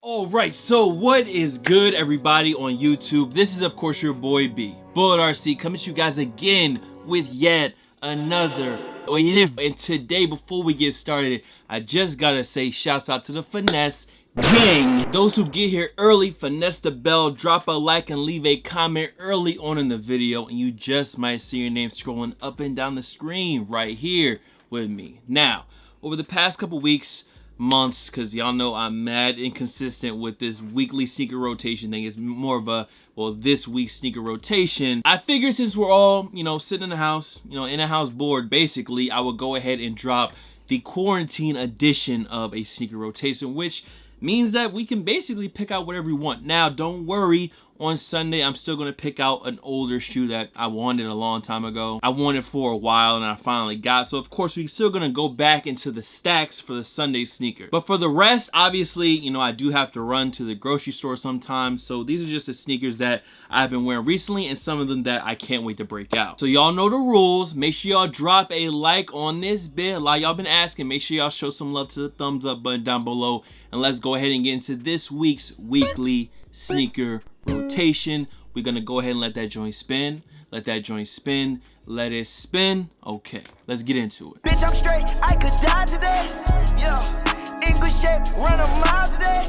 Alright, so what is good, everybody on YouTube? This is of course your boy B, Bullet RC, coming to you guys again with yet another. And today, before we get started, I just gotta say shouts out to the Finesse gang. Those who get here early, finesse the bell, drop a like and leave a comment early on in the video, and you just might see your name scrolling up and down the screen right here with me. Now, over the past couple weeks, months, because y'all know I'm mad inconsistent with this weekly sneaker rotation thing. It's more of a, well, this week's sneaker rotation. I figured since we're all, sitting in the house, in a house bored, basically, I would go ahead and drop the quarantine edition of a sneaker rotation, which means that we can basically pick out whatever we want. Now, don't worry, on Sunday, I'm still going to pick out an older shoe that I wanted a long time ago. I wanted for a while and I finally got. So, of course, we're still going to go back into the stacks for the Sunday sneaker. But for the rest, obviously, I do have to run to the grocery store sometimes. So these are just the sneakers that I've been wearing recently and some of them that I can't wait to break out. So y'all know the rules. Make sure y'all drop a like on this bit. A lot of y'all been asking. Make sure y'all show some love to the thumbs up button down below. And let's go ahead and get into this week's weekly sneaker rotation. We're gonna go ahead and let that joint spin. Let that joint spin. Let it spin. Okay, let's get into it. Bitch, I'm straight. I could die today. Yeah. In good shape. Run a mile today.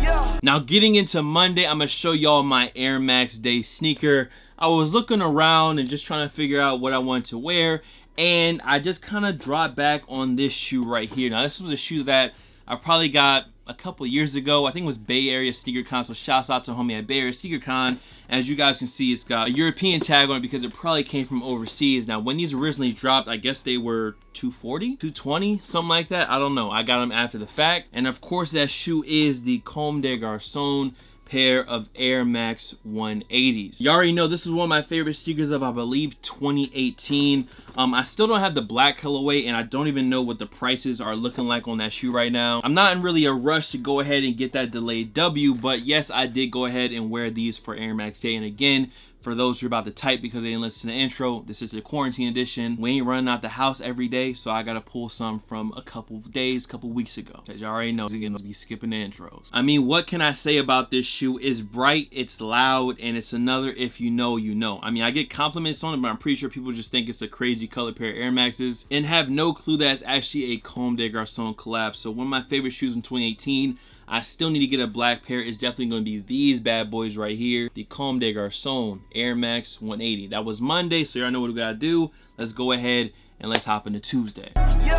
Yeah. Now, getting into Monday, I'm gonna show y'all my Air Max Day sneaker. I was looking around and just trying to figure out what I wanted to wear, and I just kind of dropped back on this shoe right here. Now, this was a shoe that I probably got a couple years ago. I think it was Bay Area Sneaker Con, so shouts out to homie at Bay Area Sneaker Con. As you guys can see, it's got a European tag on it because it probably came from overseas. Now, when these originally dropped, I guess they were $240, $220, something like that. I don't know. I got them after the fact. And of course, that shoe is the Comme des Garçons pair of Air Max 180s. You already know this is one of my favorite sneakers of, I believe, 2018. I still don't have the black colorway, and I don't even know what the prices are looking like on that shoe right now. I'm not in really a rush to go ahead and get that delayed W, but yes, I did go ahead and wear these for Air Max Day. And again, for those who are about to type because they didn't listen to the intro, this is the quarantine edition. We ain't running out the house every day, so I gotta pull some from a couple weeks ago. As you already know, you're gonna be skipping the intros. I mean, what can I say about this shoe? It's bright, it's loud, and it's another if you know, you know. I mean, I get compliments on it, but I'm pretty sure people just think it's a crazy colored pair of Air Maxes and have no clue that it's actually a Comme des Garçons collab. So one of my favorite shoes in 2018, I still need to get a black pair. It's definitely going to be these bad boys right here. The Comme des Garçons Air Max 180. That was Monday, so y'all know what we got to do. Let's go ahead and let's hop into Tuesday. Yo,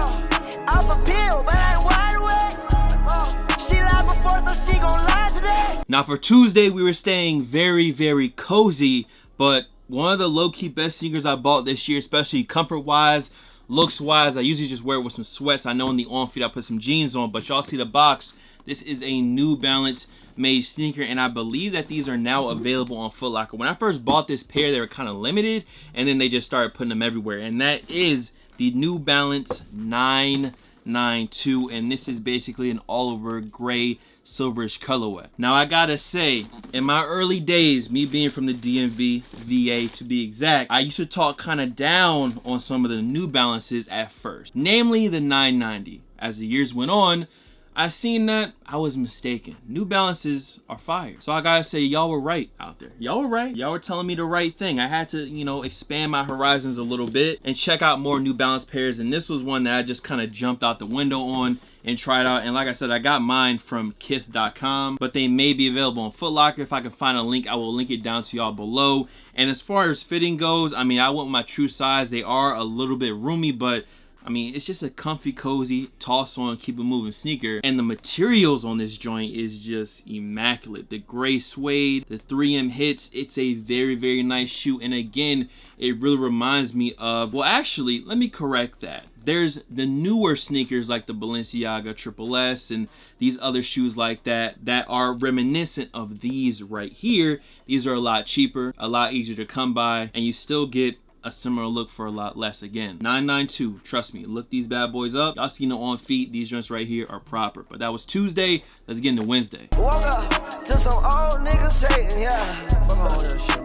I'm a pill, but I ain't wide awake. She lied before, so she gon' lie today. Now for Tuesday, we were staying very, very cozy, but one of the low-key best sneakers I bought this year, especially comfort-wise, looks-wise. I usually just wear it with some sweats. I know in the on-feet I put some jeans on, but y'all see the box. This is a New Balance made sneaker, and I believe that these are now available on Foot Locker. When I first bought this pair, they were kind of limited, and then they just started putting them everywhere. And that is the New Balance 992, and this is basically an all-over gray silverish colorway. Now, I gotta say, in my early days, me being from the DMV, VA to be exact, I used to talk kind of down on some of the New Balances at first, namely the 990. As the years went on, I seen that I was mistaken. New Balances are fire. So I gotta say, y'all were right out there. Y'all were right. Y'all were telling me the right thing. I had to, expand my horizons a little bit and check out more New Balance pairs. And this was one that I just kind of jumped out the window on and tried out. And like I said, I got mine from kith.com, but they may be available on Foot Locker. If I can find a link, I will link it down to y'all below. And as far as fitting goes, I mean, I went with my true size. They are a little bit roomy, but I mean, it's just a comfy, cozy, toss on, keep it moving sneaker. And the materials on this joint is just immaculate. The gray suede, the 3M hits, it's a very, very nice shoe. And again, it really reminds me of, well, actually, let me correct that. There's the newer sneakers like the Balenciaga Triple S and these other shoes like that are reminiscent of these right here. These are a lot cheaper, a lot easier to come by, and you still get a similar look for a lot less. Again, 992, trust me, look these bad boys up. Y'all seen the on feet, these joints right here are proper. But that was Tuesday. Let's get into Wednesday. Woke up to some old niggas hating, yeah.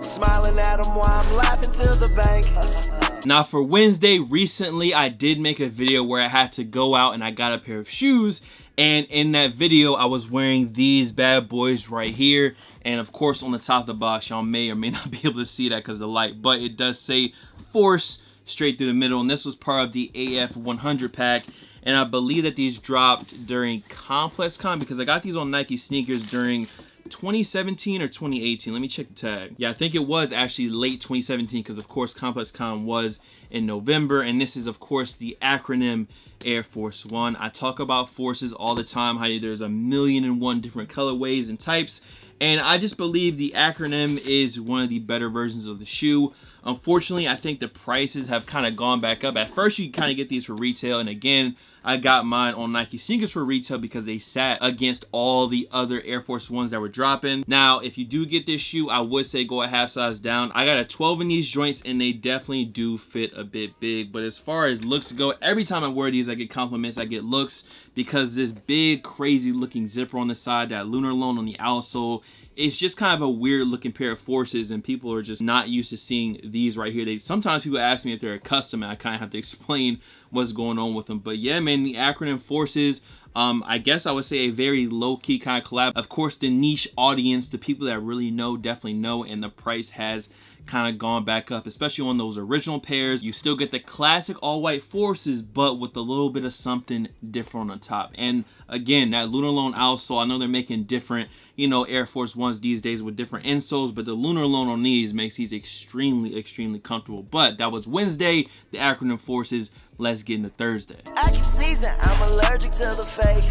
Smiling at them while I'm laughing to the bank. Now for Wednesday, recently I did make a video where I had to go out and I got a pair of shoes, And in that video, I was wearing these bad boys right here. And of course, on the top of the box, y'all may or may not be able to see that because of the light, but it does say Force straight through the middle. And this was part of the AF 100 pack. And I believe that these dropped during ComplexCon because I got these on Nike sneakers during 2017 or 2018. Let me check the tag. Yeah, I think it was actually late 2017 because of course ComplexCon was in November, and this is of course the acronym Air Force One. I talk about forces all the time, how there's a million and one different colorways and types, and I just believe the acronym is one of the better versions of the shoe. Unfortunately, I think the prices have kind of gone back up. At first, you kind of get these for retail, and again, I got mine on Nike sneakers for retail because they sat against all the other Air Force Ones that were dropping. Now, if you do get this shoe, I would say go a half size down. I got a 12 in these joints, and they definitely do fit a bit big. But as far as looks go, every time I wear these, I get compliments, I get looks, because this big, crazy looking zipper on the side, that lunar loan on the outsole, it's just kind of a weird looking pair of forces, and people are just not used to seeing these right here. Sometimes people ask me if they're a custom, and I kind of have to explain what's going on with them. But yeah, man, the acronym Forces, I guess I would say a very low-key kind of collab. Of course, the niche audience, the people that really know, definitely know, and the price has kind of gone back up, especially on those original pairs. You still get the classic all-white Forces, but with a little bit of something different on the top. And again, that lunar loan outsole, I know they're making different, you know, Air Force Ones these days with different insoles, but the lunar loan on these makes these extremely, extremely comfortable. But that was Wednesday, the acronym Forces. Let's get into Thursday. I keep sneezing, I'm allergic to the fake.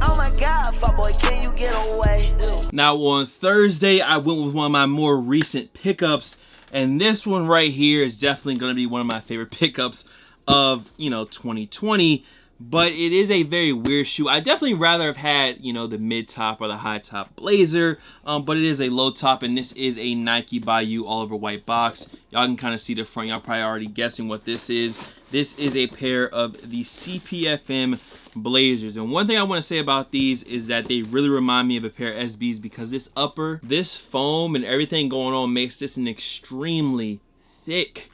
Oh my God, fuck boy, can you get away? Ew. Now on Thursday, I went with one of my more recent pickups, and this one right here is definitely going to be one of my favorite pickups of, you know, 2020. But it is a very weird shoe. I definitely rather have had, you know, the mid top or the high top Blazer, but it is a low top, and this is a Nike Bayou all over white box. Y'all can kind of see the front. Y'all probably already guessing what this is. This is a pair of the CPFM Blazers, and one thing I want to say about these is that they really remind me of a pair of SBs, because this upper, this foam and everything going on makes this an extremely thick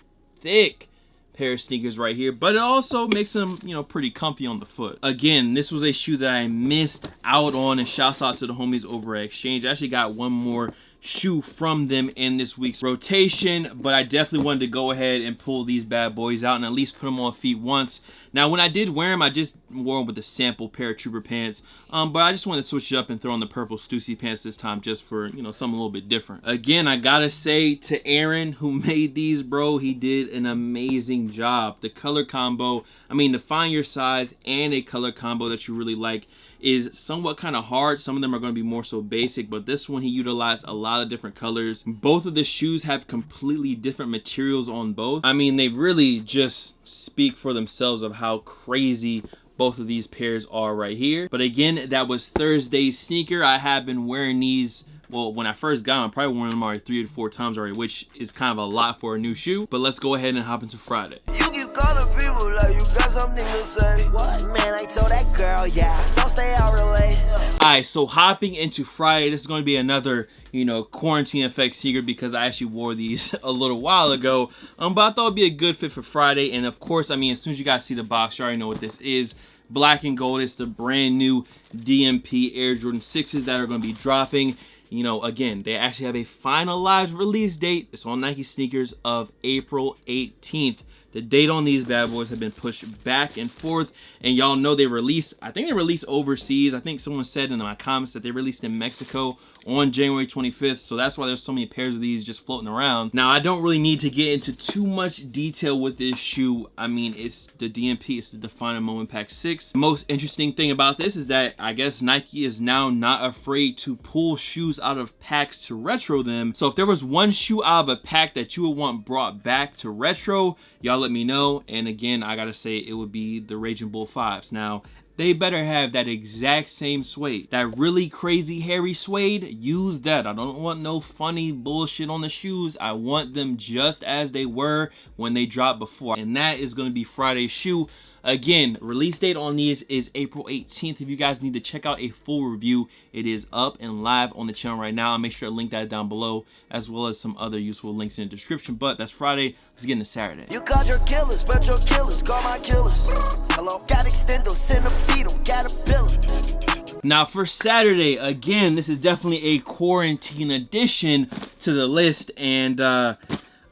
pair of sneakers right here, but it also makes them, you know, pretty comfy on the foot. Again, this was a shoe that I missed out on, and shouts out to the homies over at Exchange. I actually got one more shoe from them in this week's rotation, but I definitely wanted to go ahead and pull these bad boys out and at least put them on feet once. Now, when I did wear them, I just wore them with a sample pair of Trooper pants, but I just wanted to switch it up and throw on the purple Stussy pants this time, just for, you know, something a little bit different. Again, I gotta say to Aaron, who made these, bro, he did an amazing job. The color combo, I mean, to find your size and a color combo that you really like is somewhat kind of hard. Some of them are going to be more so basic, but this one he utilized a lot of different colors. Both of the shoes have completely different materials on both. I mean, they really just speak for themselves of how crazy both of these pairs are right here. But again, that was Thursday's sneaker. I have been wearing these, well, when I first got them, I probably worn them already 3 to 4 times already, which is kind of a lot for a new shoe. But let's go ahead and hop into Friday. You keep calling people like you got something to say. What? Man, I told that girl, yeah, don't stay out real late. Alright, so hopping into Friday, this is going to be another, you know, quarantine effect sneaker, because I actually wore these a little while ago. But I thought it'd be a good fit for Friday. And of course, I mean, as soon as you guys see the box, you already know what this is. Black and gold. It's the brand new DMP Air Jordan 6s that are going to be dropping. You know, again, they actually have a finalized release date. It's on Nike sneakers of April 18th. The date on these bad boys have been pushed back and forth, and y'all know they released, I think they released overseas. I think someone said in my comments that they released in Mexico on January 25th, so that's why there's so many pairs of these just floating around. Now, I don't really need to get into too much detail with this shoe. I mean, it's the DMP, it's the Define a Moment Pack 6. The most interesting thing about this is that I guess Nike is now not afraid to pull shoes out of packs to retro them. So if there was one shoe out of a pack that you would want brought back to retro, y'all let me know. And again, I gotta say, it would be the Raging Bull 5s. Now, they better have that exact same suede. That really crazy hairy suede, use that. I don't want no funny bullshit on the shoes. I want them just as they were when they dropped before. And that is going to be Friday's shoe. Again, release date on these is April 18th. If you guys need to check out a full review, it is up and live on the channel right now. I'll make sure to link that down below, as well as some other useful links in the description. But that's Friday. Let's get into Saturday. You called your killers, but your killers call my killers. Hello, got extendo, centipede, got a pillar. Now for Saturday, again, this is definitely a quarantine addition to the list, and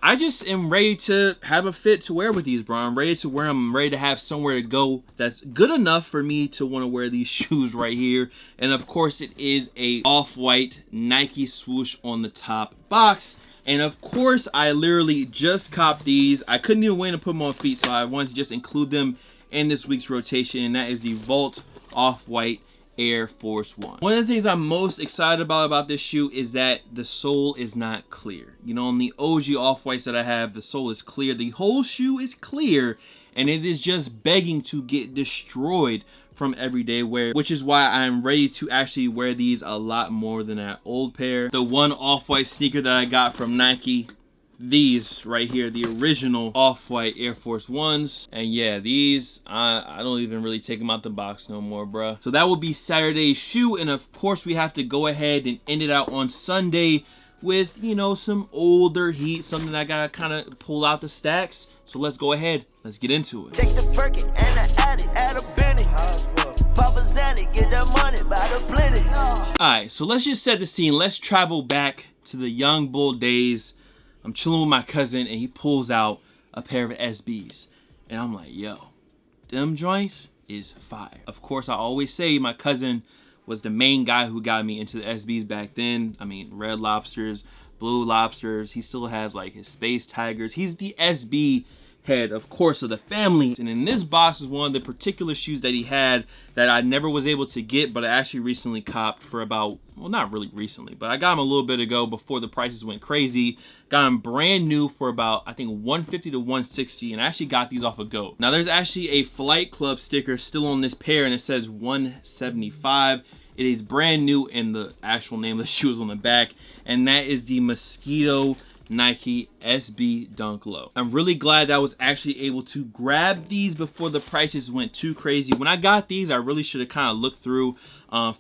I just am ready to have a fit to wear with these, bro. I'm ready to wear them. I'm ready to have somewhere to go that's good enough for me to want to wear these shoes right here. And of course, it is a off-white Nike swoosh on the top box. And of course, I literally just copped these. I couldn't even wait to put them on feet, so I wanted to just include them in this week's rotation, and that is the Volt off-white Air Force One. One of the things I'm most excited about this shoe is that the sole is not clear. You know, on the OG off-whites that I have, the sole is clear. The whole shoe is clear, and it is just begging to get destroyed from everyday wear, which is why I'm ready to actually wear these a lot more than that old pair. The one off-white sneaker that I got from Nike, these right here, the original off-white Air Force Ones. And yeah, these I don't even really take them out the box no more, bruh. So that will be Saturday's shoe, and of course we have to go ahead and end it out on Sunday with, you know, some older heat, something I gotta kind of pull out the stacks. So let's go ahead, let's get into it. Take the Perkin and the Addy, add a Benny. Papa Zanny, get that money by the plenty. Alright, so let's just set the scene. Let's travel back to the young bull days. I'm chilling with my cousin, and he pulls out a pair of SBs. And I'm like, yo, them joints is fire. Of course, I always say my cousin was the main guy who got me into the SBs back then. I mean, Red Lobsters, Blue Lobsters. He still has like his Space Tigers. He's the SB head, of course, of the family. And in this box is one of the particular shoes that he had that I never was able to get, but I actually recently copped for about, well, not really recently, but I got him a little bit ago before the prices went crazy. Got him brand new for about, I think, 150 to 160, and I actually got these off of GOAT. Now there's actually a Flight Club sticker still on this pair, and it says 175. It is brand new, and the actual name of the shoe is on the back, and that is the Mosquito Nike SB Dunk Low. I'm really glad that I was actually able to grab these before the prices went too crazy. When I got these, I really should have kind of looked through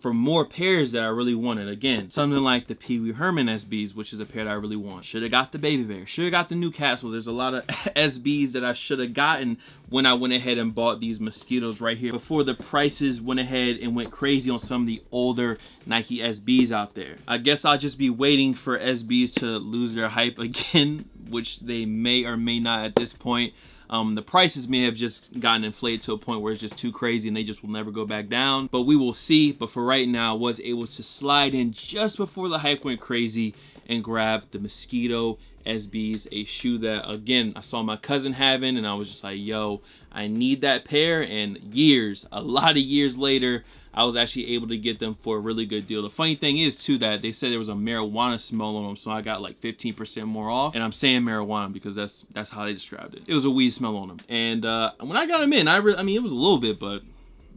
for more pairs that I really wanted. Again, something like the Pee Wee Herman SBs, which is a pair that I really want. Should have got the Baby Bear. Should have got the Newcastles. There's a lot of SBs that I should have gotten when I went ahead and bought these Mosquitoes right here before the prices went ahead and went crazy on some of the older Nike SBs out there. I guess I'll just be waiting for SBs to lose their hype again, which they may or may not at this point. The prices may have just gotten inflated to a point where it's just too crazy and they just will never go back down. But we will see. But for right now, I was able to slide in just before the hype went crazy and grab the Mosquito SBs, a shoe that, again, I saw my cousin having, and I was just like, yo, I need that pair. And a lot of years later, I was actually able to get them for a really good deal. The funny thing is too that they said there was a marijuana smell on them, so I got like 15% more off. And I'm saying marijuana because that's how they described it. It was a weed smell on them. And when I got them in, I mean, it was a little bit, but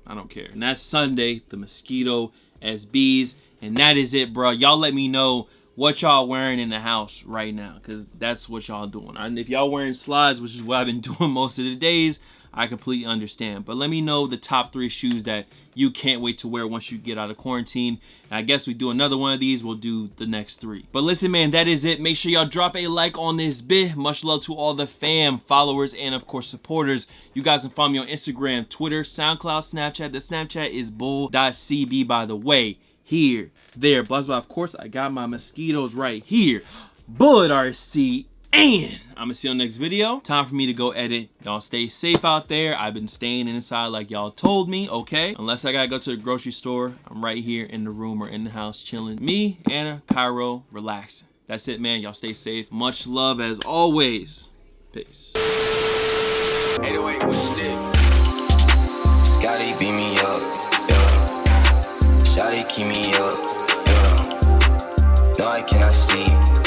I don't care. And that's Sunday, the Mosquito SBs, and that is it, bro. Y'all let me know what y'all wearing in the house right now, because that's what y'all doing. And if y'all wearing slides, which is what I've been doing most of the days, I completely understand. But let me know the top 3 shoes that you can't wait to wear once you get out of quarantine. And I guess we do another one of these, we'll do the next 3. But listen, man, that is it. Make sure y'all drop a like on this bit. Much love to all the fam, followers, and of course supporters. You guys can follow me on Instagram, Twitter, SoundCloud, Snapchat. The Snapchat is bull.cb, by the way. Here, there, blah, blah. Of course, I got my Mosquitoes right here. Bullet RC. And I'm gonna see you on the next video. Time for me to go edit. Y'all stay safe out there. I've been staying inside like y'all told me, okay? Unless I gotta go to the grocery store, I'm right here in the room or in the house chilling. Me, Anna, Cairo, relaxing. That's it, man. Y'all stay safe. Much love as always. Peace. 808 with stick. Scotty beat me up, yeah. Shawty keep me up, yeah. No, I cannot sleep.